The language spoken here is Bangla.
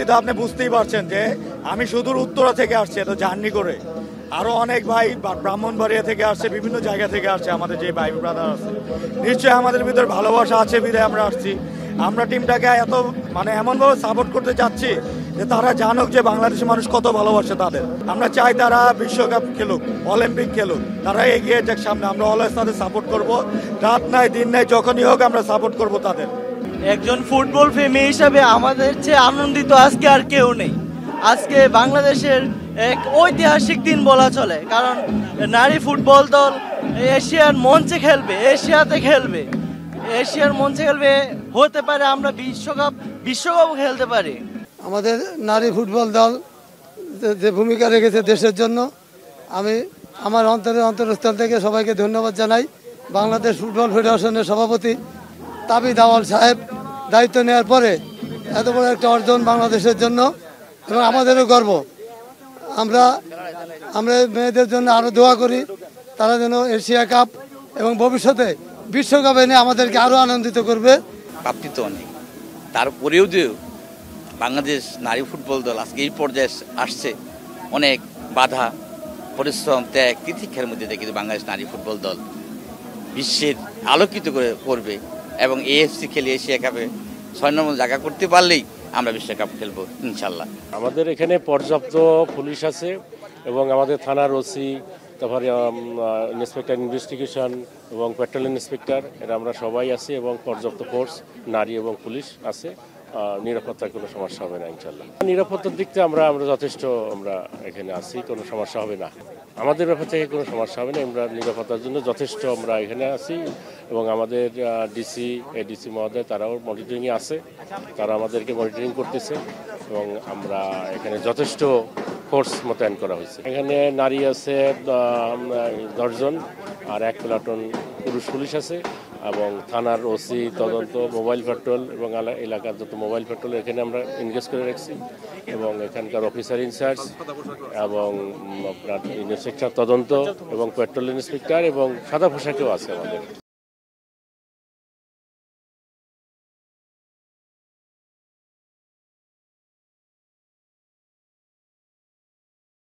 তো আপনি বুঝতেই পারছেন যে আমি সুদূর উত্তরা থেকে আসছি, এত জার্নি করে। আরো অনেক ভাই ব্রাহ্মণবাড়িয়া থেকে আসছে, বিভিন্ন জায়গা থেকে আসছে আমাদের যে ভাই ব্রাদার আছে। নিশ্চয়ই আমাদের ভিতর ভালোবাসা আছে বিধায় আমরা আসছি। আমরা টিমটাকে এত এমনভাবে সাপোর্ট করতে চাচ্ছি যে তারা জানুক যে বাংলাদেশের মানুষ কত ভালোবাসে তাদের। আমরা চাই তারা বিশ্বকাপ খেলুক, অলিম্পিক খেলুক, তারা এগিয়ে যাক সামনে। আমরা অলওয়েজ তাদের সাপোর্ট করব, রাত নাই দিন নাই যখনই হোক আমরা সাপোর্ট করব তাদের। একজন ফুটবল প্রেমী হিসাবে আমাদের চেয়ে আনন্দিত আজকে আর কেউ নেই। আজকে বাংলাদেশের এক ঐতিহাসিক দিন বলা চলে, কারণ নারী ফুটবল দল এশিয়ার মঞ্চে খেলবে, এশিয়াতে খেলবে, এশিয়ার মঞ্চে খেলবে, হতে পারে আমরা বিশ্বকাপও খেলতে পারি। আমাদের নারী ফুটবল দল যে ভূমিকা রেখেছে দেশের জন্য, আমি আমার অন্তরস্থল থেকে সবাইকে ধন্যবাদ জানাই। বাংলাদেশ ফুটবল ফেডারেশনের সভাপতি তাবিদ আওয়াল সাহেব দায়িত্ব নেওয়ার পরে এত বড় একটা অর্জন বাংলাদেশের জন্য, এবং আমাদেরও গর্ব। আমরা মেয়েদের জন্য আরও দোয়া করি, তারা যেন এশিয়া কাপ এবং ভবিষ্যতে বিশ্বকাপ এনে আমাদেরকে আরও আনন্দিত করবে। প্রাপ্তি তো অনেক, তারপরেও যে বাংলাদেশ নারী ফুটবল দল আজকে এই পর্যায়ে আসছে, অনেক বাধা, পরিশ্রম, ত্যাগ, তিতিক্ষার মধ্যে থেকে বাংলাদেশ নারী ফুটবল দল বিশ্বের আলোকিত করবে এবং এএফসি খেলে এশিয়া কাপে 6 নম্বর জায়গা করতে পারলেই আমরা বিশ্বকাপ খেলবো ইনশাল্লাহ। আমাদের এখানে পর্যাপ্ত পুলিশ আছে এবং আমাদের থানার ওসি, তারপরে ইন্সপেক্টর ইনভেস্টিগেশন এবং পেট্রোলিং ইন্সপেক্টর, এরা আমরা সবাই আছি এবং পর্যাপ্ত ফোর্স নারী এবং পুলিশ আছে। নিরাপত্তার কোনো সমস্যা হবে না ইনশাল্লাহ। নিরাপত্তার দিক থেকে আমরা যথেষ্ট এখানে আছি, কোনো সমস্যা হবে না। আমাদের ব্যাপার থেকে কোনো সমস্যা হবে না, আমরা নিরাপত্তার জন্য যথেষ্ট আমরা এখানে আছি। এবং আমাদের ডিসি এডিসি মহোদয় তারাও মনিটরিংয়ে আছে, তারা আমাদেরকে মনিটরিং করতেছে এবং আমরা এখানে যথেষ্ট ফোর্স মোতায়েন করা হয়েছে। এখানে নারী আছে 10 জন আর 1 প্লাটুন পুরুষ পুলিশ আছে এবং থানার ওসি, তদন্ত, মোবাইল পেট্রোল এবং এলাকার যত মোবাইল পেট্রোল এখানে আমরা এনগেজ করে রাখছি এবং এখানকার অফিসার ইনচার্জ এবং আপনার ইন্সপেক্টর তদন্ত এবং পেট্রোল ইন্সপেক্টর এবং সাদা পোশাকেও আছে আমাদের।